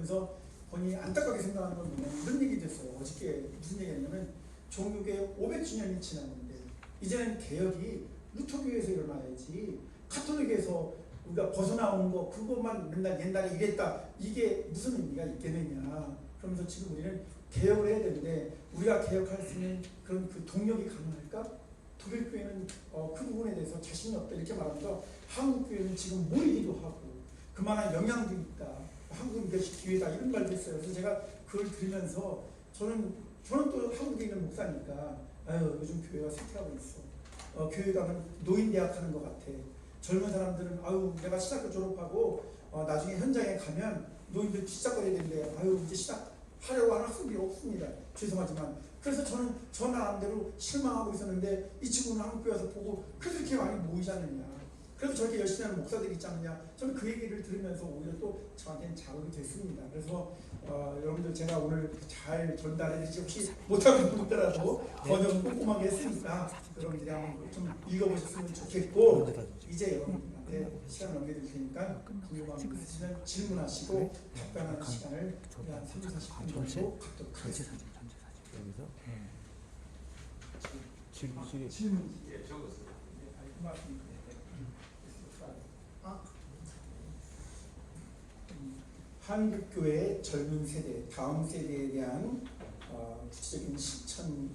그러면서 본인이 안타깝게 생각하는 건 뭐냐면 이런 얘기 됐어요. 어저께 무슨 얘기했냐면 종교계 500주년이 지났는데 이제는 개혁이 루터교에서 일어나야지 카톨릭에서 우리가 벗어나온 거 그것만 맨날 옛날에 이랬다 이게 무슨 의미가 있겠느냐. 그러면서 지금 우리는 개혁을 해야 되는데 우리가 개혁할 수 있는 그런 그 동력이 가능할까? 독일 교회는 그 부분에 대해서 자신이 없다 이렇게 말하면서 한국 교회는 지금 모이기도 하고 그만한 영향도 있다. 한국은 이것이 기회다 이런 말도 했어요. 그래서 제가 그걸 들으면서 저는 또 한국에 있는 목사니까 아유 요즘 교회가 쇠퇴하고 있어. 교회 가면 노인 대학 하는 것 같아. 젊은 사람들은 아유 내가 신학교 졸업하고 나중에 현장에 가면 노인들 시작거려야 되는데 아유 이제 시작하려고 하는 학생들이 없습니다. 죄송하지만 그래서 저는 저 나름대로 실망하고 있었는데 이 친구는 한국교회 와서 보고 그래서 이렇게 많이 모이지 않느냐. 그래서 저렇게 열심히 하는 목사들이 있지 않느냐. 저는 그 얘기를 들으면서 오히려 또 저한테는 자극이 됐습니다. 그래서 여러분들 제가 오늘 잘 전달해드리지 혹시 못하는 분들라도 번역은 꼼꼼하게 했으니까 여러분들이 한번 좀 읽어보셨으면 좋겠고 이제 여러분들한테 시간 넘겨드릴 테니까 궁금한 거 있으시면 질문하시고 답변하는 시간을 한 30, 40분 정도 갖도록 하겠습니다. 질문. 예, 적었어요. 고맙습니다. 한국교회의 젊은 세대, 다음 세대에 대한 구체적인 실천이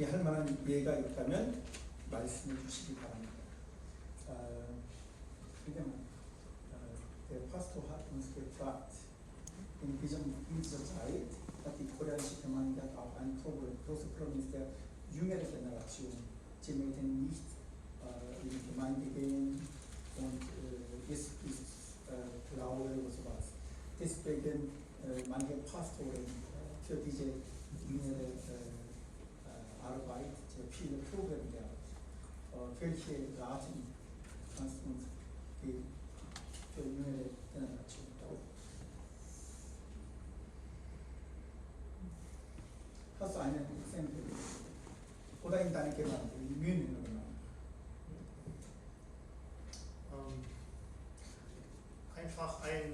할 만한 예가 있다면 말씀해 주시기 바랍니다. Der Pastor hat uns gefragt, in dieser Zeit hat die koreanische Gemeinde auch ein Problem, großes Problem ist der jüngere Generation. Sie möchten nicht in die Gemeinde gehen und ist Glaube oder sowas. Deswegen manche Pastoren für diese jüngere Arbeit viele Probleme gehabt. Welche Raten kannst du uns geben für jüngere Generation? Hast du einen Exempel? Oder in deiner Gemeinde, in München oder Einfach ein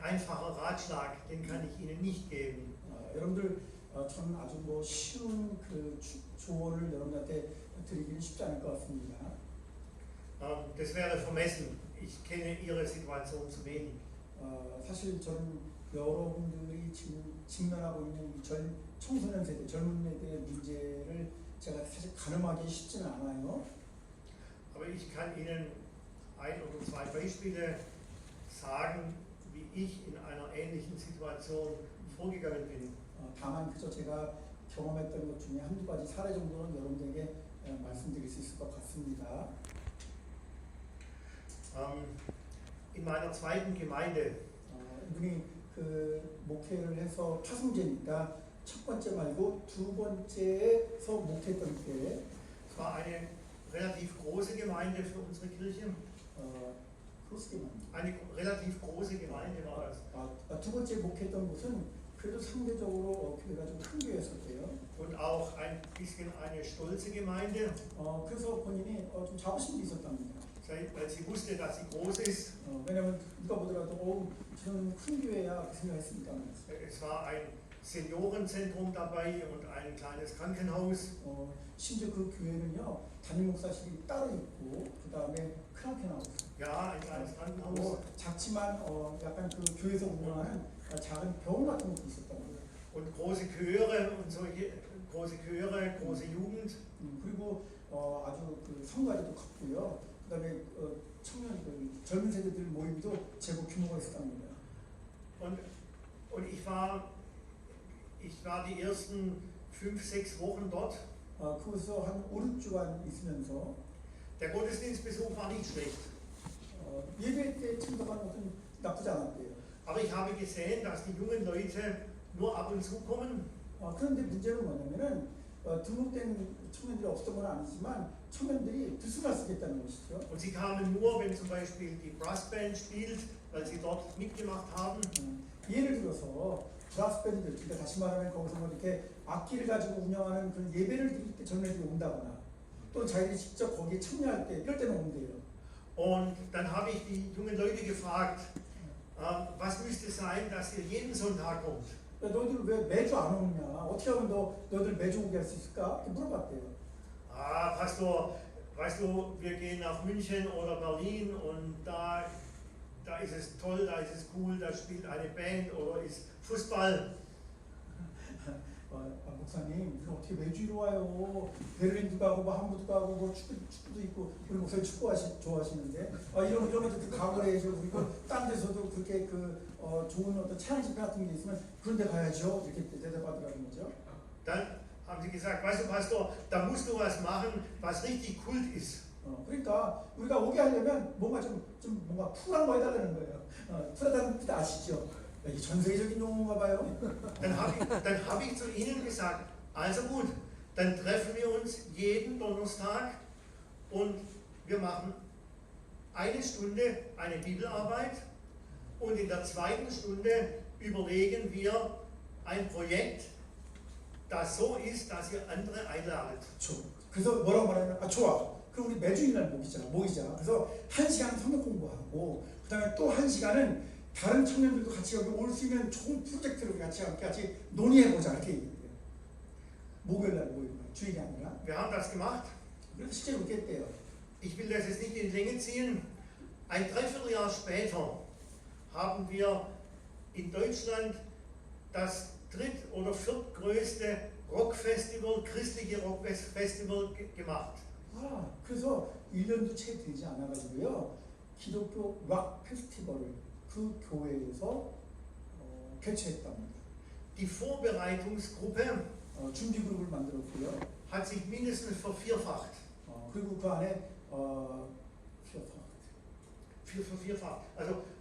einfacher Ratschlag, den kann ich Ihnen nicht geben. 여러분들 저는 아주 뭐 쉬운 그 조언을 여러분한테 드리기는 쉽지 않을 것 같습니다. Das wäre vermessen. Ich kenne Ihre Situation zu wenig. 사실 저는 여러분들이 지금 직면하고 있는 이 청소년 세대, 젊은 세대의 문제를 제가 사실 가늠하기 쉽지는 않아요. Aber ich kann Ihnen ein oder zwei Beispiele sagen, wie ich in einer ähnlichen Situation vorgegangen bin. 다만 그저 제가 경험했던 것 중에 한두 가지 사례 정도는 여러분들에게 말씀드릴 수 있을 것 같습니다. In meiner zweiten Gemeinde 이분이 그 목회를 해서 파송제니까 첫 번째 말고 두 번째에서 목회했던 때 es war eine relativ große Gemeinde für unsere Kirche. Eine relativ große Gemeinde war das. 두 번째 목회했던 곳은 그래도 상대적으로 교회가 좀 큰 교회였었대요. Und auch ein bisschen eine stolze Gemeinde. 그래서 본인이 좀 자부심도 있었답니다. Weil sie wusste, dass sie groß ist. 왜냐면 누가 보더라도 저는 큰 교회야 그 생각했으니까. Es war ein Seniorenzentrum dabei und ein kleines Krankenhaus. 심지어 그 교회는요 담임 목사실이 따로 있고 그 다음에 크랑켄하우스. Ja, ein kleines Krankenhaus. 작지만 약간 그 교회에서 운영하는 작은 병원 같은 것도 있었다고 해요. Und große Chöre und solche große Chöre, große Jugend. 그리고 아주 그 성가대도 컸고요. 그다음에 청년들, 젊은 세대들 모임도 제법 규모가 있었답니다. Und ich war die ersten 5, 6 Wochen dort. 그곳에서 한 5, 6주간 있으면서 Der Gottesdienstbesuch war nicht schlecht. 예배 때 참석하는 것은 나쁘지 않았대요. Aber ich habe gesehen, dass die jungen Leute nur ab und zu kommen. 그런데 문제는 뭐냐면은 등록된 청년들이 없었던 건 아니지만 청년들이 들수가 쓰겠다는 것이죠. Und sie kamen nur, wenn zum Beispiel die Brassband spielt, weil sie dort mitgemacht haben. 예를 들어서 브라스밴드들, 그러니까 다시 말하면 거기서 뭐 이렇게 악기를 가지고 운영하는 그런 예배를 드릴 때 청년들이 온다거나 또 자기들이 직접 거기에 참여할 때 이럴 때는 온대요. Und dann habe ich die jungen Leute gefragt, Was müsste sein, dass ihr jeden Sonntag kommt? 야, 너희들 왜 매주 안 오느냐? 어떻게 하면 너희들 매주 오게 할 수 있을까? 이렇게 물어봤대요. Pastor, weißt du, wir gehen nach München oder Berlin und da ist es toll, da ist es cool, da spielt eine Band oder ist Fußball. 목사님, 우리 어떻게 매주 와요? 베를린도 가고, 뭐 함부르도 가고, 뭐 축구도 있고, 우리 목사님 축구 좋아하시는데, 이런 것도 각오를 해줘. 그리고 딴 데서도 그렇게 좋은 어떤 찬양 집회 같은 게 있으면 그런 데 가야죠. 이렇게 대답하더라는 거죠. Dann haben sie gesagt, weißt du, Pastor, da musst du was machen, was richtig Kult ist. 그러니까 우리가 오게 하려면 뭔가 좀 뭔가 쿨한 거 해달라는 거예요. 쿨하다는 뜻 아시죠? 이게 전 세계적인 용어인가 봐요. Dann hab ich zu ihnen gesagt, also gut, dann treffen wir uns jeden Donnerstag und wir machen eine Stunde eine Bibelarbeit und in der zweiten Stunde überlegen wir ein Projekt, das so ist, dass ihr andere einladet. 그래서 뭐라고 말하냐면 좋아. 그럼 우리 매주일날 모이자. 그래서 1시간 성경 공부하고 그다음에 또 1시간은 다른 청년들도 같이 여기 올 수 있는 좋은 프로젝트를 같이 논의해보자 이렇게 얘기해요. 목요일날 모이는 거예요. 주일이 아니라. Wir haben das gemacht. 그래서 실제로 그렇게 했대요. Ich will das jetzt nicht in die Länge ziehen. Ein Dreivierteljahr später haben wir in Deutschland das dritt- oder viertgrößte Rockfestival, christliche Rockfestival gemacht. 그래서 1년도 채 되지 않아가지고요. 기독교 락 페스티벌을 그 교회에서 개최했답니다. Die Vorbereitungsgruppe 준비 그룹을 만들었고요. hat sich mindestens vervierfacht. 그리고 그 안에 Vierfacht.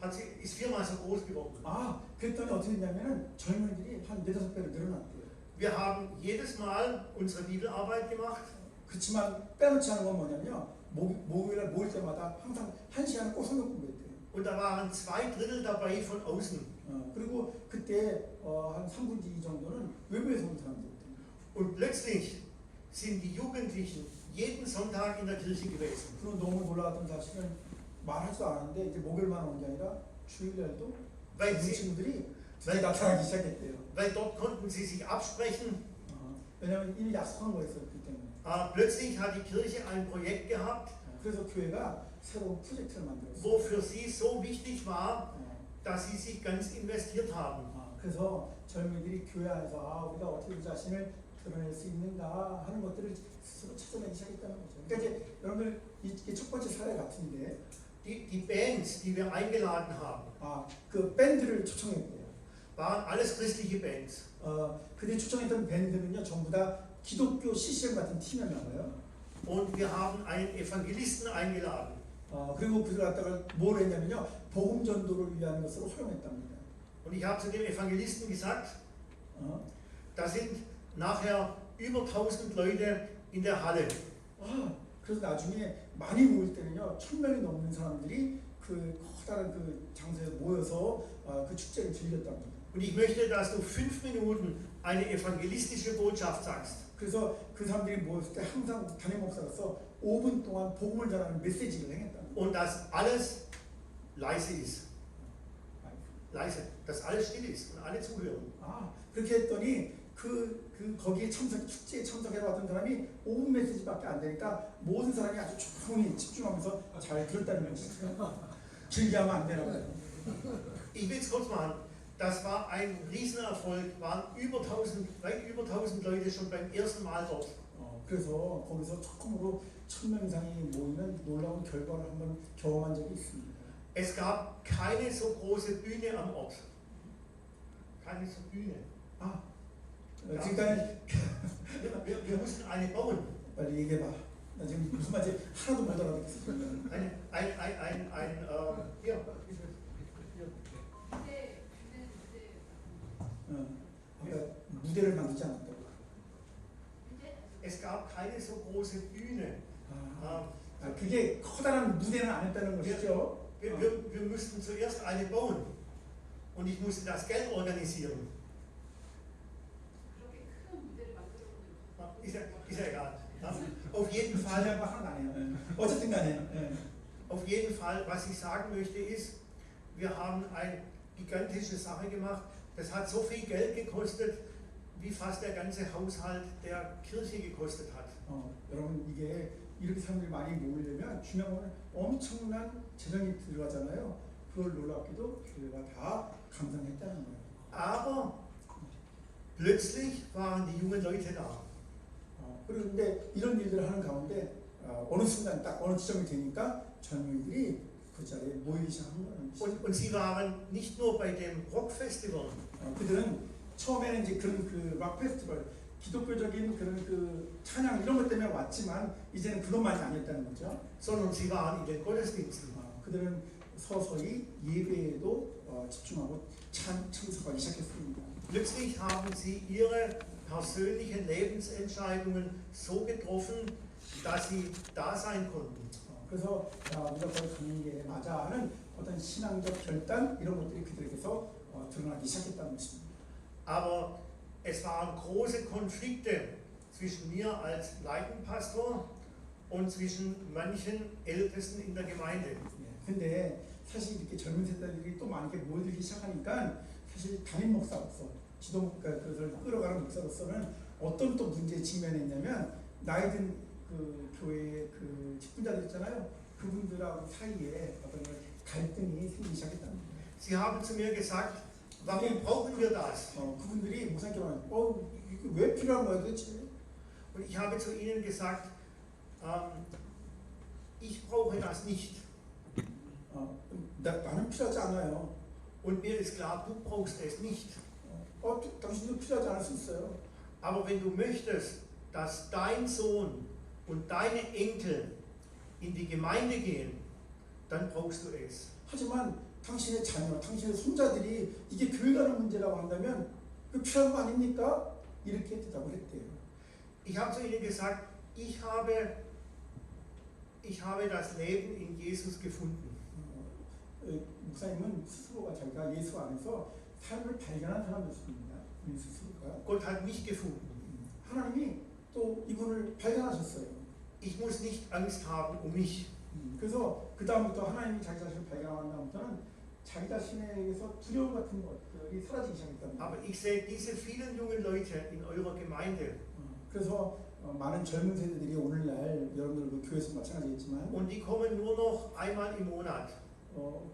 Also ist viermal so groß geworden. 그랬더니 어떻게 됐냐면은 젊은이들이 한 4-5배로 늘어났대요. Wir haben jedes Mal unsere Bibelarbeit gemacht. 그렇지만 빼놓지 않은 건 뭐냐면요. 목요일날 모일 때마다 항상 1시간을 꼭 성경 공부했대요. Und da waren 2/3 dabei von außen. 그리고 그때 한 3분의 2 정도는 외부에서 온 사람들이었대요. Und plötzlich sind die Jugendlichen jeden Sonntag in der Kirche gewesen. 그리고 너무 놀라웠던 사실은 말할 수 않았는데 이제 목요일만 온 게 아니라 주일날도 그 친구들이 드디어 나타나기 시작했대요. Weil dort konnten sie sich absprechen. 왜냐하면 이미 약속한 거였어요. 그 때문에. Plötzlich hat die Kirche ein Projekt gehabt, 그래서 교회가 새로운 프로젝트를 만들었어요. wo für sie so wichtig war, dass sie sich ganz investiert haben. 그래서 젊은이들이 교회 안에서 우리가 어떻게 우리 자신을 드러낼 수 있는가 하는 것들을 스스로 찾아내기 시작했다는 거죠. 그러니까 이제 여러분들 이게 첫 번째 사례 같은데 Die Bands, die wir eingeladen haben, 그 밴드를 초청했대요. waren alles christliche Bands. 그들이 초청했던 밴드는요 전부 다 기독교 CCM 같은 팀이었나 봐요. Und wir haben einen Evangelisten eingeladen. 그리고 그들 갖다가 뭘 했냐면요 복음 전도를 위한 것으로 활용했답니다. Und ich habe zu dem Evangelisten gesagt, da sind nachher über 1000 Leute in der Halle. 그래서 나중에 많이 모일 때는요 1000명이 넘는 사람들이 그 커다란 그 장소에 모여서 그 축제를 즐겼답니다. Und ich möchte, dass du 5 Minuten eine evangelistische Botschaft sagst. 그래서 그 사람들이 모였을 때 항상 담임 목사로서 5분 동안 복음을 전하는 메시지를 행했답니다. Und dass alles leise ist. Leise, dass alles still ist und alle zuhören. 그렇게 했더니 거기에 축제에 참석해 왔던 사람이 5분 메시지밖에 안 되니까 모든 사람이 아주 조용히 집중하면서 잘 들었다는 것이죠. 즐겨하면 안 되라고요. Ich will es kurz machen. Das war ein Riesenerfolg, waren weit über 1000 Leute schon beim ersten Mal dort. 그래서 거기서 처음으로 1000명 이상이 모이는 놀라운 결과를 한번 경험한 적이 있습니다. Es gab keine so große Bühne am Ort. Keine so Bühne. 그러니까 wir mussten eine bauen. 빨리 얘기해봐. 나 지금 무슨 말인지 하나도 못 알아듣겠어. Hier. 그러니까 무대를 만들지 않았다고. Es gab keine so große Bühne. 그게 커다란 무대는 안 했다는 것이죠. Wir mussten zuerst eine bauen und ich musste das Geld organisieren. Ist ja egal. Auf jeden Fall, was ich sagen möchte ist, wir haben eine gigantische Sache gemacht. Das hat so viel Geld gekostet, wie fast der ganze Haushalt der Kirche gekostet hat. 여러분 이게 이렇게 사람들이 많이 모이려면 중요한 건 엄청난 재정이 들어가잖아요. 그걸 놀랍게도 교회가 다 감당했다는 거예요. Aber plötzlich waren die jungen Leute da. 그런데 이런 일들을 하는 가운데 어느 순간 딱 어느 지점이 되니까 젊은이들이 그 자리에 모이기 시작한 거예요. Und sie waren nicht nur bei dem Rockfestival, 그들은 처음에는 이제 그런 그 락 페스티벌, 기독교적인 그런 그 찬양 이런 것 때문에 왔지만 이제는 그것만이 아니었다는 거죠. sondern sie waren in den Gottesdiensten. 그들은 서서히 예배에도 집중하고 참석하기 시작했습니다. Plötzlich haben sie ihre persönlichen Lebensentscheidungen so getroffen, dass sie da sein konnten. 그래서 우리가 거의 가는 게 맞아 하는 어떤 신앙적 결단 이런 것들이 그들에게서 드러나기 시작했다는 것입니다. Aber es waren große Konflikte zwischen mir als Leitenpastor und zwischen manchen Ältesten in der Gemeinde. 근데 사실 이렇게 젊은 세대들이 또 많이 모여들기 시작하니까 사실 담임 목사로서 그것을 끌어가는 목사로서는 어떤 또 문제에 직면했냐면 나이 든 그 교회의 그 직분자들 있잖아요. 그분들하고 사이에 어떤 갈등이 생기기 시작했다는 거예요. Sie haben zu mir gesagt, warum brauchen wir das? 그분들이 목사님께 말하는 이게 왜 필요한 거야 도대체? Und ich habe zu ihnen gesagt, ich brauche das nicht. 나는 필요하지 않아요. Und mir ist klar, du brauchst es nicht. 당신도 필요하지 않을 수 있어요. Aber wenn du möchtest, dass dein Sohn und deine Enkel in die Gemeinde gehen, dann brauchst du es. 하지만 당신의 자녀, 당신의 손자들이 이게 교회 가는 문제라고 한다면 그 필요한 거 아닙니까? 이렇게 대답을 했대요. Ich habe zu ihnen gesagt, ich habe das Leben in Jesus gefunden. 목사님은 스스로가 자기가 예수 안에서 삶을 발견한 사람이었습니다. 본인 스스로가. Gott hat mich gefunden. 하나님이 또 이분을 발견하셨어요. Ich muss nicht Angst haben um mich. 그래서 그 다음부터 하나님이 자기 자신을 발견한 다음부터는 자기 자신에게서 두려움 같은 것들이 사라지기 시작했답니다. Aber ich sehe diese vielen jungen Leute in eurer Gemeinde. 그래서 많은 젊은 세대들이 오늘날 여러분들 그 교회에서 마찬가지겠지만 Und die kommen nur noch einmal im Monat.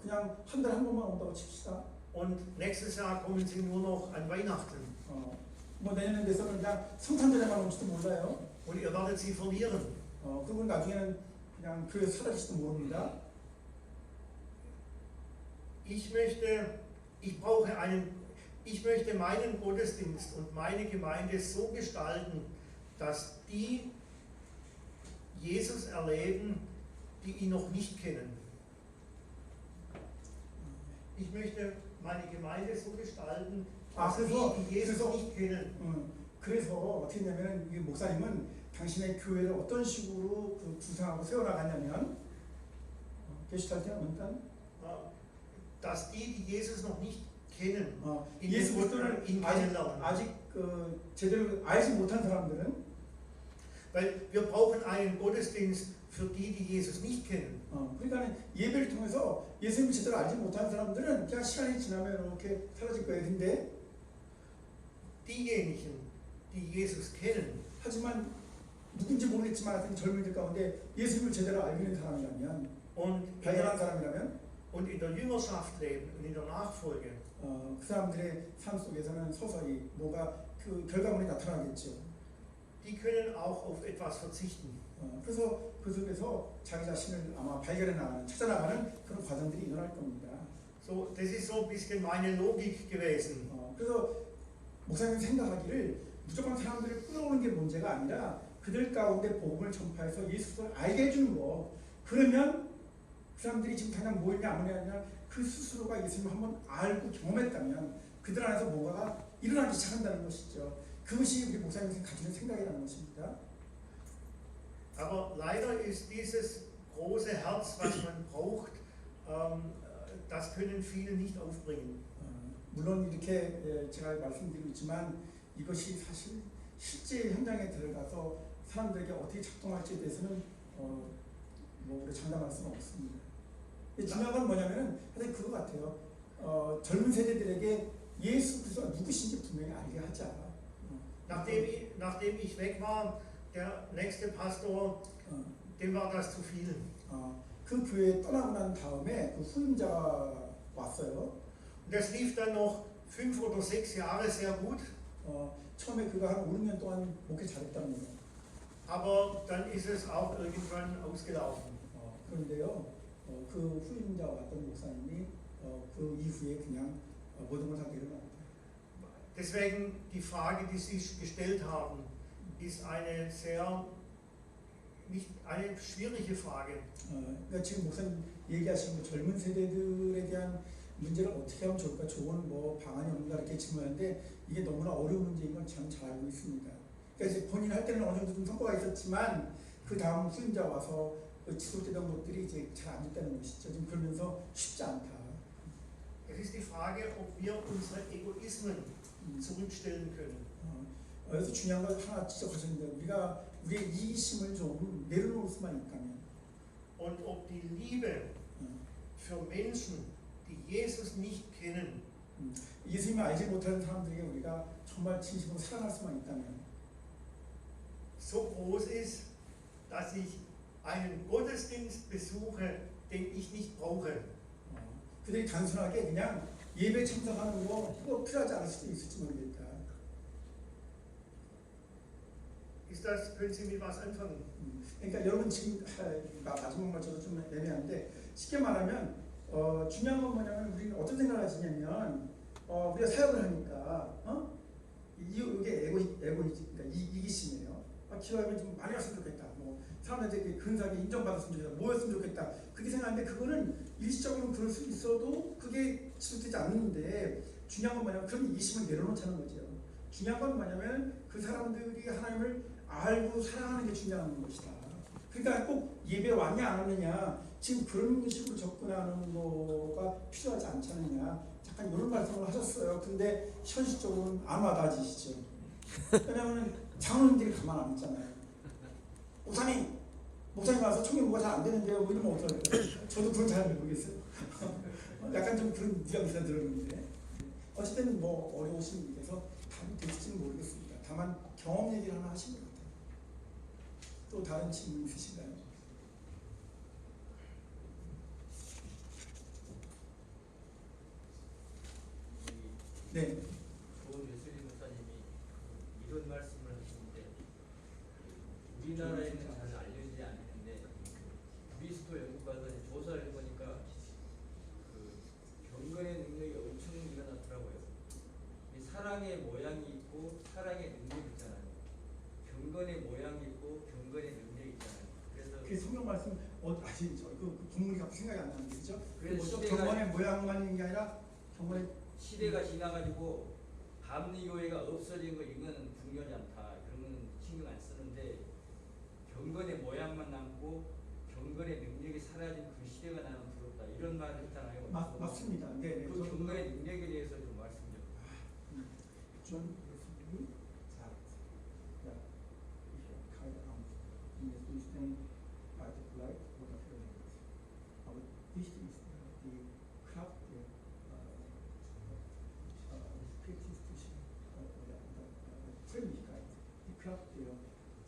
그냥 한 달에 한 번만 온다고 칩시다. Und nächstes Jahr kommen sie nur noch an Weihnachten. 뭐 내년에 돼서는 그냥 성탄절에만 올지도 몰라요. Und ihr werdet sie verlieren. 그분 나중에는 그냥 교회에서 사라질지도 모릅니다. Ich möchte meinen Gottesdienst und meine Gemeinde so gestalten, dass die Jesus erleben, die ihn noch nicht kennen. Ich möchte meine Gemeinde so gestalten, dass die Jesus nicht kennen. 그래서 어떻게 했냐면 이 목사님은 당신의 교회를 어떤 식으로 그 구상하고 세워나갔냐면 dass die Jesus noch nicht kennen, 예수 그리스도를 ihn kennenlernen. 아직 제대로 알지 못한 사람들은 Weil wir brauchen einen Gottesdienst für die Jesus nicht kennen. 그러니까 예배를 통해서 예수님을 제대로 알지 못한 사람들은 그냥 시간이 지나면 이렇게 사라질 거예요. 근데 diejenigen, die Jesus kennen, 하지만 누군지 모르겠지만 하여튼 젊은이들 가운데 예수님을 제대로 알고 있는 사람이라면 발견한 사람이라면 und in der Jüngerschaft leben und in der Nachfolge, 그 사람들의 삶 속에서는 서서히 뭐가 그 결과물이 나타나겠죠. die können auch auf etwas verzichten. 그래서 그 속에서 자기 자신을 아마 발견해 나가는, 찾아나가는 그런 과정들이 일어날 겁니다. So, das ist so ein bisschen meine Logik gewesen. 그래서 목사님이 생각하기를 무조건 사람들을 끌어오는 게 문제가 아니라 그들 가운데 복음을 전파해서 예수를 알게 해주는 거. 그러면 그 사람들이 지금 당장 모이냐 안 모이냐 그 스스로가 예수님을 한번 알고 경험했다면 그들 안에서 뭔가가 일어나기 시작한다는 것이죠. 그것이 우리 목사님이 가지는 생각이라는 것입니다. Aber leider ist dieses große Herz, was man braucht, das können viele nicht aufbringen. 물론 이렇게 제가 말씀드리고 있지만 이것이 사실 실제 현장에 들어가서 사람들에게 어떻게 작동할지에 대해서는 뭐 우리 장담할 수는 없습니다. 중요한 건 뭐냐면은 하여튼 그거 같아요. 젊은 세대들에게 예수 그리스도가 누구신지 분명히 알게 하자. Nachdem ich weg war, der nächste Pastor, dem war das zu viel. 그 교회 떠나고 난 다음에 그 후임자가 왔어요. Und das lief dann noch 5 oder 6 Jahre sehr gut. 처음에 그가 한 5, 6년 동안 목회 잘했답니다. Aber dann ist es auch irgendwann ausgelaufen. 그런데요, 그 후임자 왔던 목사님이 그 이후에 그냥 모든 걸 다 내려놨다. Deswegen die Frage, die Sie gestellt haben, ist eine nicht eine schwierige Frage. 그러니까 지금 목사님 얘기하신 젊은 세대들에 대한 문제를 어떻게 하면 좋을까, 좋은 뭐 방안이 없는가 이렇게 질문하는데 이게 너무나 어려운 문제인 건 참 잘 알고 있습니다. 그러니까 이제 본인 할 때는 어느 정도 좀 성과가 있었지만 그 다음 후임자 와서 지속되던 것들이 이제 잘 안 됐다는 것이죠. 지금 그러면서 쉽지 않다. Es ist die Frage, ob wir unsere Egoismen zurückstellen können. 여기서 중요한 걸 하나 지적하셨는데 우리가 우리의 이기심을 좀 내려놓을 수만 있다면 Und ob die Liebe für Menschen, die Jesus nicht kennen, 예수님을 알지 못하는 사람들에게 우리가 정말 진심으로 사랑할 수만 있다면 so groß ist, dass ich einen Gottesdienst besuche, den ich nicht brauche. 그들이 단순하게 그냥 예배 참석하는 거 그거 필요하지 않을 수도 있을지 모르겠다. Können Sie mit was anfangen? 그러니까 여러분 지금 마지막 말처럼 좀 애매한데 쉽게 말하면 중요한 건 뭐냐면 우리는 어떤 생각을 하시냐면 우리가 사역을 하니까 이게 그러니까 이기심이에요. 기도하면 좀 많이 왔으면 좋겠다. 뭐 사람들한테 근사하게 인정받았으면 좋겠다. 모였으면 좋겠다. 그렇게 생각하는데 그거는 일시적으로 그럴 수 있어도 그게 지속되지 않는데 중요한 건 뭐냐면 그런 이기심을 내려놓자는 거죠. 중요한 건 뭐냐면 그 사람들이 하나님을 알고 사랑하는 게 중요한 것이다. 그러니까 꼭 예배 왔냐 안 왔느냐 지금 그런 식으로 접근하는 거가 필요하지 않지 않느냐 잠깐 이런 말씀을 하셨어요. 근데 현실적으로는 안 와닿으시죠. 왜냐하면 장로님들이 가만 안 있잖아요. 목사님 와서 청년부가 잘 안 되는데요. 뭐 이러면 어떡할까요? 저도 그건 잘 모르겠어요. 약간 좀 그런 뉘앙스가 들었는데 어쨌든 뭐 어려우신 분께서 답이 될지는 모르겠습니다. 다만 경험 얘기를 하나 하신 것 같아요. 또 다른 질문 있으신가요? 네. 좋은 웨슬리 목사님이 이런 말씀을 하시는데 우리나라에는 잘 알려지지 않는데 그리스도 영국 가서 조사를 해보니까 그 경건의 능력이 엄청 일어났더라고요. 이 사랑의 모양이 있고 사랑의 능력이 있잖아요. 경건의 모양이 있고 경건의 능력이 있잖아요. 그래서 그 성경 말씀 아시죠? 그 본문이 갑자기 생각이 안 나는데 그죠? 그래서 경건의 모양만 있는 게 아니라 경건의 시대가 지나가지고 감리교회가 없어진 거 이거는 중요하지 않다. 그런 건 신경 안 쓰는데 경건의 모양만 남고 경건의 능력이 사라진 그 시대가 나는 부럽다. 이런 말을 했잖아요. 맞습니다. 네. 그 경건의 능력에 대해서 좀 말씀 좀. John Wesley sagt, ja, ich habe keine Angst, wenn es nicht ein Weiter bleibt oder verlängert. Aber wichtig ist die Kraft der pietistischen oder Frömmigkeit. Die Kraft der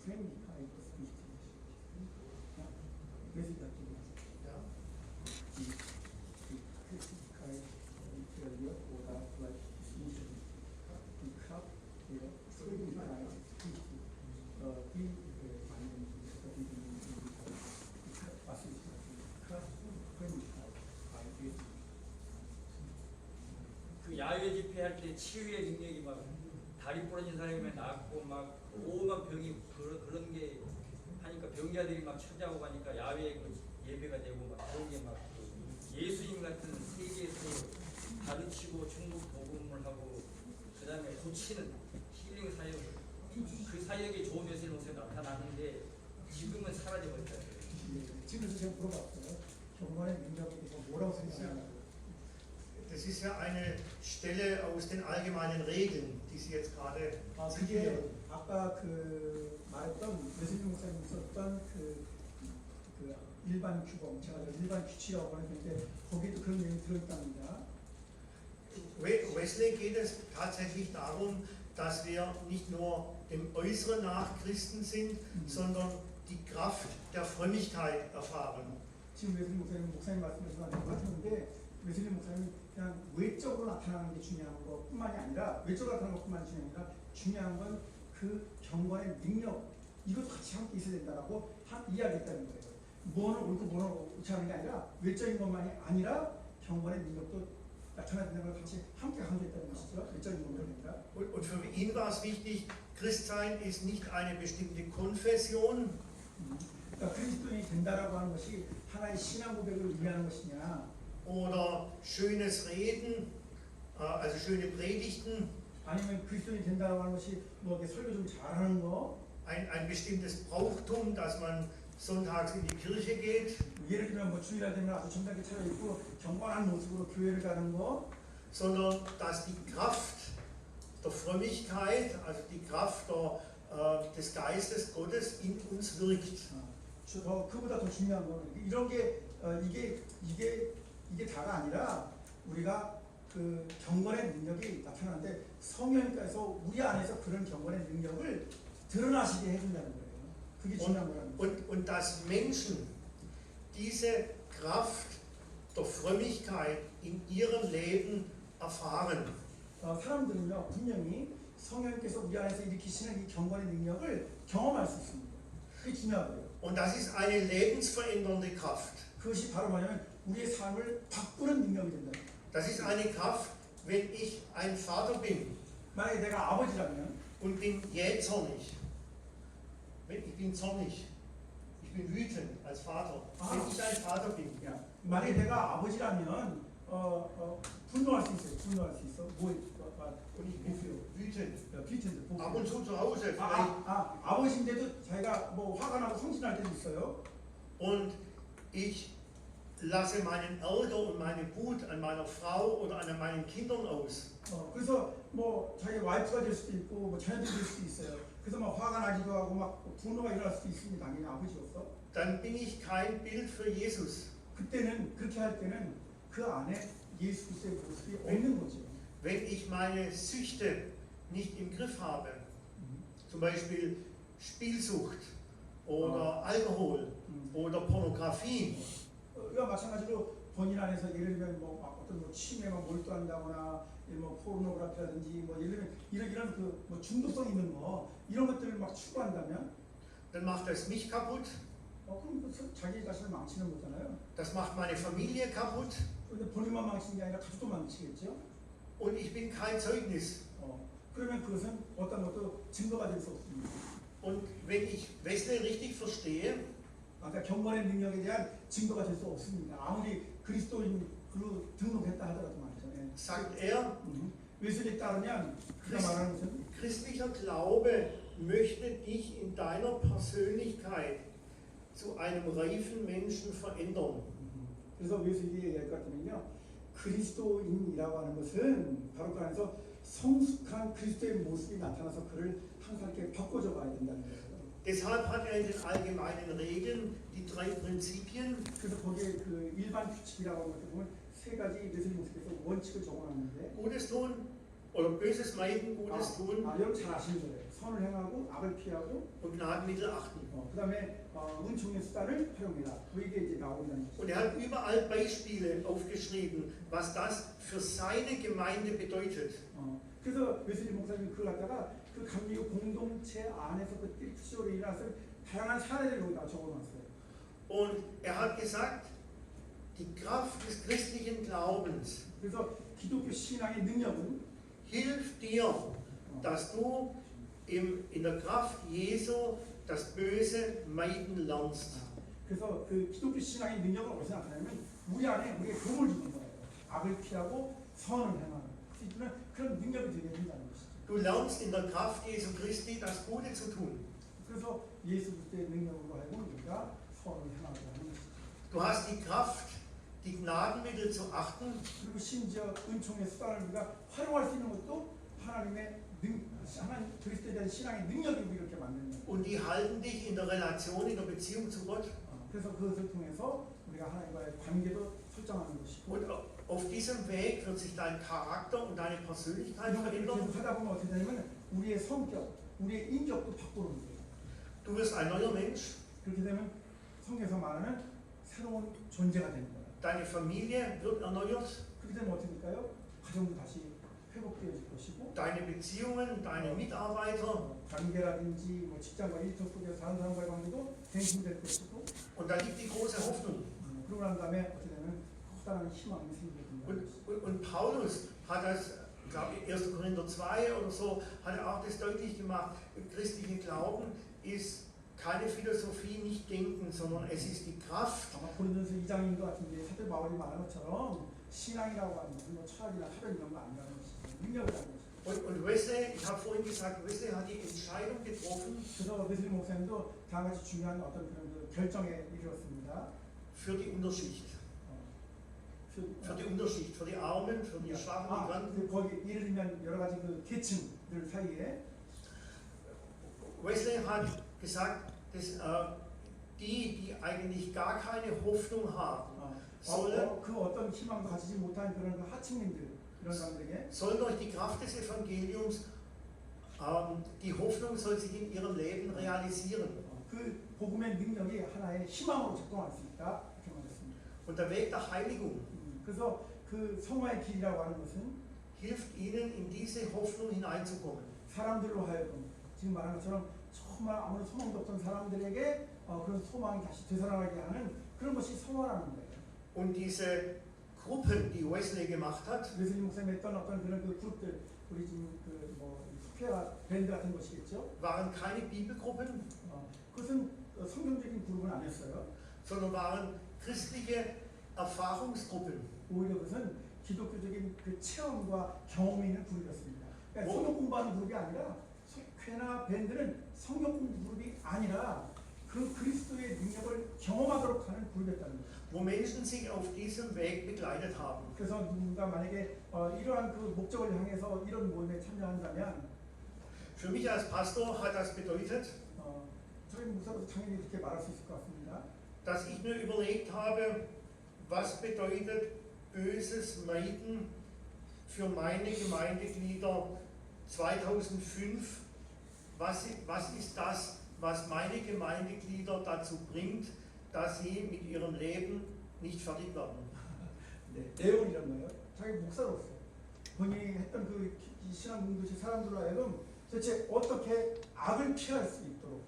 Frömmigkeit ist wichtig. Ja, wer sieht das? Ja. Die Christlichkeit verliert oder vielleicht ist nicht die Kraft der Frömmigkeit ist wichtig. Was ist das? Die Kraft und Frömmigkeit bei Jesus. 그 야외 집회할 때 치유의 능력이 막 다리 부러진 사람이 낫고 막 오만 병이 그런 게 하니까 병자들이 막 찾아오고 가니까 야외 그 예배가 되고 막 그런 게 막 예수님 같은 세계에서 가르치고 중국 복음을 하고 그 다음에 고치는 힐링 사역 그 사역이 좋은 예수님 모습에 나타나는데 지금은 사라져버렸어요. 지금도 제가 물어봤어요. 경건의 능력에 대해서 뭐라고 생각하나요? Das ist ja eine Stelle aus den allgemeinen Regeln, die Sie jetzt gerade 그게 zitieren. 아까 그 말했던 외슬리 목사님 있었던 그 일반 규범, 제가 일반 규칙이라고 하는데 거기도 그런 내용이 들어있답니다. Wesley geht es tatsächlich darum, dass wir nicht nur dem Äußeren nach Christen sind, sondern die Kraft der Frömmigkeit erfahren. 지금 웨슬리 목사님 말씀에서 많이 같은데 웨슬리 목사님이 그냥 외적으로 나타나는 게 중요한 것뿐만이 아니라 외적으로 나타나는 것뿐만이 중요한 중요한 건 그 경건의 능력 이것도 같이 함께 있어야 된다라고 이야기했다는 거예요. 뭐는 옳고 뭐는 옳지 않은 게 아니라 외적인 것만이 아니라 경건의 능력도 나타나야 된다는 걸 같이 함께 강조했다는 것이죠. 외적인 것만이 아니라. Und für ihn war es wichtig, Christsein ist nicht eine bestimmte Konfession, 그러니까 그리스도인이 된다라고 하는 것이 하나의 신앙 고백을 의미하는 것이냐 oder schönes Reden, also schöne Predigten, 아니면 그리스도인이 된다라고 하는 것이 뭐 이렇게 설교 좀 잘하는 거 ein bestimmtes Brauchtum, dass man sonntags in die Kirche geht, 예를 들면 뭐 주일날 되면 아주 정당하게 차려입고 경건한 모습으로 교회를 가는 거 sondern dass die Kraft der Frömmigkeit, also die Kraft des Geistes Gottes in uns wirkt. 그보다 더 중요한 거는 이런 게 이게 다가 아니라 우리가 그 경건의 능력이 나타나는데 성령께서 우리 안에서 그런 경건의 능력을 드러나시게 해준다는 거예요. 그게 중요한 거라는 거예요. Und dass Menschen diese Kraft der Frömmigkeit in ihrem Leben erfahren. 사람들은요 분명히 성령께서 우리 안에서 일으키시는 이 경건의 능력을 경험할 수 있습니다. 그게 중요하고요. Und das ist eine lebensverändernde Kraft. 그것이 바로 뭐냐면 우리의 삶을 바꾸는 능력이 된다. Das ist eine Kraft, wenn ich ein Vater bin 만약에 내가 아버지라면 und bin jähzornig. Ich bin zornig. Ich bin wütend als Vater. Wenn ich ein Vater bin. 야, 만약에 내가 아버지라면 분노할 수 있어요. 분노할 수 있어. Und ich bin wütend. 비트인데 Ab und zu zu Hause vielleicht. 아버지인데도 자기가 뭐 화가 나고 성질날 때도 있어요. Und ich lasse meinen Ärger und meine Wut an meiner Frau oder an meinen Kindern aus. 그래서 뭐 자기 와이프가 될 수도 있고 뭐 자녀들이 될 수도 있어요. 그래서 막 화가 나기도 하고 막 분노가 일어날 수도 있습니다. 당연히 아버지로서. Dann bin ich kein Bild für Jesus. 그때는 그렇게 할 때는 그 안에 예수 그리스도의 모습이 없는 거죠. Wenn ich meine Süchte nicht im Griff habe, zum Beispiel Spielsucht oder Alkohol oder Pornografie, 이와 마찬가지로 본인 안에서 예를 들면 뭐 어떤 뭐 취미에 몰두한다거나 뭐 포르노그래피라든지 뭐 예를 들면 이런 그 뭐 중독성 있는 거 이런 것들을 막 추구한다면 dann macht das mich kaputt, 그럼 자기 자신을 망치는 거잖아요. das macht meine Familie kaputt 그런데 본인만 망치는 게 아니라 가족도 망치겠죠. und ich bin kein Zeugnis. 그러면 그것은 어떤 것도 증거가 될 수 없습니다. Und wenn ich Wesley richtig verstehe, 아까 경건의 능력에 대한 증거가 될 수 없습니다. 아무리 그리스도인으로 등록했다 하더라도 말이죠. sagt er, 웨슬리에 따르면 그가 말하는 것은 christlicher Glaube möchte dich in deiner Persönlichkeit zu einem reifen Menschen verändern. 그래서 웨슬리의 얘기할 것 같으면요, 그리스도인이라고 하는 것은 바로 그 안에서 성숙한 그리스도의 모습이 나타나서 그를 항상 이렇게 바꿔줘 가야 된다는 거예요. Deshalb hat er in den allgemeinen Regeln die 3 Prinzipien, 그래서 거기에 그 일반 규칙이라고 하는 것을 보면 세 가지 웨슬리 목사께서 원칙을 적어놨는데 Gutes tun oder Böses meiden, Gutes tun 여러분 잘 아시는 거예요. 선을 행하고 악을 피하고 und Gnadenmittel achten. 그 다음에 은총의 수단을 활용해라. 그게 이제 나오는 Und er hat überall Beispiele aufgeschrieben, was das für seine Gemeinde bedeutet. 그래서 웨슬리 목사님이 그걸 갖다가 그 감리교 공동체 안에서 그 띠프쇼로 일어나서 다양한 사례를 여기다 적어놨어요. Und er hat gesagt, die Kraft des christlichen Glaubens 그래서 기독교 신앙의 능력은 hilft dir, dass du in der Kraft Jesu das Böse meiden lernst. 그래서 그 기독교 신앙의 능력은 어디서 나타나냐면 우리 안에 우리의 도움을 주는 거예요. 악을 피하고 선을 행하는 그런 능력이 되게 된다는 것이죠. Du lernst in der Kraft Jesu Christi das Gute zu tun. 그래서 예수 그리스도의 능력으로 하여금 우리가 선을 행하게 하는 것이죠. Du hast die Kraft, die Gnadenmittel zu achten. 그리고 심지어 은총의 수단을 우리가 활용할 수 있는 것도 하나님 그리스도에 대한 신앙의 능력이 우리 이렇게 만드는 거예요. Und die halten dich in der Relation, in der Beziehung zu Gott. 그래서 그것을 통해서 우리가 하나님과의 관계도 설정하는 것이고 Und auf diesem Weg wird sich dein Charakter und deine Persönlichkeit 이런 것들을 verändern. 계속 하다 보면 어떻게 되냐면 우리의 성격, 우리의 인격도 바꾸는 거예요. Du wirst ein neuer Mensch. 그렇게 되면 성경에서 말하는 새로운 존재가 되는 거예요. Deine Familie wird erneuert. 그렇게 되면 어떻게 될까요? 가정도 다시 회복되어질 것이고 Deine Beziehungen, deine Mitarbeiter. 관계라든지 뭐 직장과 일터 속에서 다른 사람과의 관계도 갱신될 것이고 Und da liegt die große Hoffnung. 그러고 난 다음에 어떻게 되면 커다란 희망이 생기게 된다는 것이죠. Und Paulus hat das, ich glaube 1. Korinther 2 oder so, hat er auch das deutlich gemacht. Christliche Glauben ist keine Philosophie, nicht Denken, sondern es ist die Kraft. 아마 고린도서 2장인 것 같은데 사도 바울이 말한 것처럼 신앙이라고 하는 것은 뭐 철학이나 학연 이런 거 아니라는 것이죠. 능력이라는 것이죠. Und Wesley, ich habe vorhin gesagt, Wesley hat die Entscheidung getroffen 그래서 웨슬리 목사님도 다 같이 중요한 어떤 그런 그 결정에 이르렀습니다. für die Unterschicht. Für die Unterschicht, für die Armen, für die Schwachen, die Kranken. 거기 예를 들면 여러 가지 그 계층들 사이에 Wesley hat gesagt, dass die eigentlich gar keine Hoffnung haben, sollen 그 어떤 희망도 가지지 못한 그런 그 하층민들 이런 사람들에게 durch die Kraft des Evangeliums, die Hoffnung soll sich in ihrem Leben realisieren. 그 복음의 능력이 하나의 희망으로 작동할 수 있다 이렇게 말했습니다. Und der Weg der Heiligung 그래서 그 성화의 길이라고 하는 것은 hilft ihnen, in diese Hoffnung hineinzukommen. 사람들로 하여금 지금 말한 것처럼 정말 아무런 소망도 없던 사람들에게 그런 소망이 다시 되살아나게 하는 그런 것이 성화라는 거예요. Und diese Gruppen, die Wesley gemacht hat, 웨슬리 목사님이 했던 어떤 그런 그 그룹들 우리 지금 그뭐 스페어 밴드 같은 것이겠죠. waren keine Bibelgruppen, 그것은 성경적인 그룹은 아니었어요. sondern waren christliche Erfahrungsgruppen. 오히려 그것은 기독교적인 그 체험과 경험이 있는 그룹이었습니다. 그러니까 뭐? 성경 공부하는 그룹이 아니라 속회나 밴드는 성경 공부 그룹이 아니라 그 그리스도의 능력을 경험하도록 하는 그룹이었다는 거예요. Wo Menschen sich auf diesem Weg begleitet haben. 그래서 누군가 만약에 이러한 그 목적을 향해서 이런 모임에 참여한다면 Für mich als Pastor hat das bedeutet, 저희 목사로서 당연히 그렇게 말할 수 있을 것 같습니다. dass ich mir überlegt habe, was bedeutet böses Meiden für meine Gemeindeglieder 2005? Was ist das, was meine Gemeindeglieder dazu bringt, dass sie mit ihrem Leben nicht fertig werden? 네, 내용은 이런 거예요. 자기 목사로서 본인이 했던 그 신앙 공동체 사람들로 하여금 도대체 어떻게 악을 피할 수 있도록,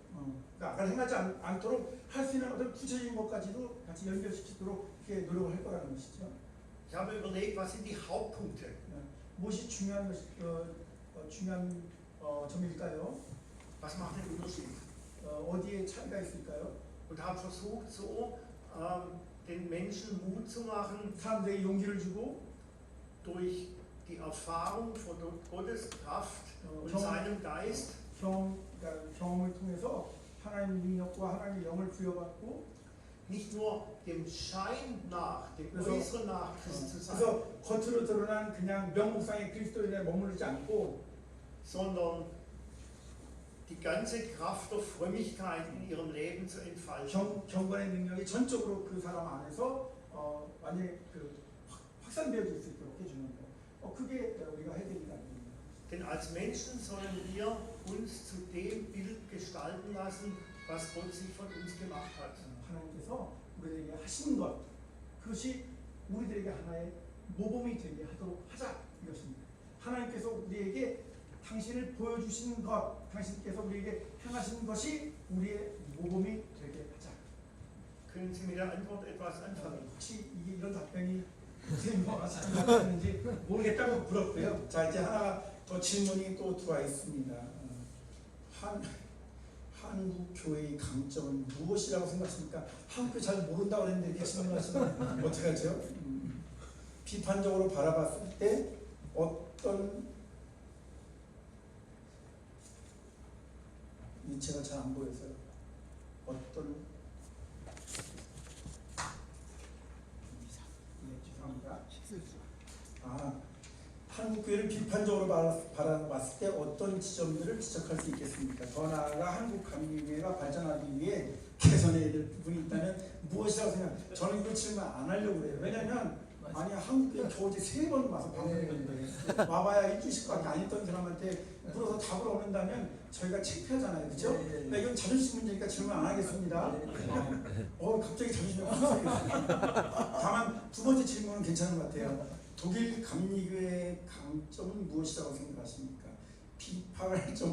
그러니까 악을 행하지 않도록 할 수 있는 어떤 구체적인 것까지도 같이 연결시키도록 이렇게 노력을 할 거라는 것이죠. Ich habe überlegt, was sind die Hauptpunkte? 무엇이 중요한 중요한 점일까요? Was macht den Unterschied? 어디에 차이가 있을까요? Und habe versucht, so den Menschen Mut zu machen, 사람들에게 용기를 주고 durch die Erfahrung von Gottes Kraft und 경험. seinem Geist, 그러니까 경험을 통해서 하나님의 능력과 하나님의 영을 부여받고 nicht nur dem Schein nach, dem 그래서- Äußeren nach Christ zu sein, 그래서 겉으로 드러난 그냥 명목상의 그리스도인에 머무르지 않고 sondern die ganze Kraft der Frömmigkeit in ihrem Leben zu entfalten. 경건의 능력이 전적으로 그 사람 안에서 완전히 그 확산되어질 수 있도록 해주는 거. 그게 우리가 해야 되는 거 아닙니까? Denn als Menschen sollen wir uns zu dem Bild gestalten lassen, was Gott sich von uns gemacht hat. 하나님께서 우리에게 하신 것, 그것이 우리들에게 하나의 모범이 되게 하도록 하자 이것입니다. 하나님께서 우리에게 당신을 보여주신 것, 당신께서 우리에게 행하신 것이 우리의 모범이 되게 하자. Können Sie mit der Antwort etwas anfangen? 혹시 이게 이런 답변이 선생님과 생각하는지 모르겠다고 물었고요. 자, 이제 하나 더 질문이 또 들어와 있습니다. 한국 교회의 강점은 무엇이라고 생각하십니까? 한국 교회 잘 모른다고 그랬는데 이렇게 질문하시면 어떡하죠? 비판적으로 바라봤을 때 어떤 제가 잘 안 보여서요. 어떤 죄송합니다. 한국교회를 비판적으로 바라봤을 때 어떤 지점들을 지적할 수 있겠습니까? 더 나아가 한국감리교회가 발전하기 위해 개선해야 될 부분이 있다면 무엇이라고 생각합니까? 저는 이거 질문 안 하려고 그래요. 왜냐하면 아니 한국교회 겨우 이제 3번 와서 방문했는데 와봐야 1주씩밖에 안 했던 사람한테 물어서 답을 얻는다면 저희가 창피하잖아요. 그렇죠? 그러니까 이건 자존심 문제니까 질문 안 하겠습니다. 갑자기 자존심이 확 상했습니다. 다만 두 번째 질문은 괜찮은 것 같아요. 독일 감리교회의 강점은 무엇이라고 생각하십니까? 비판할 점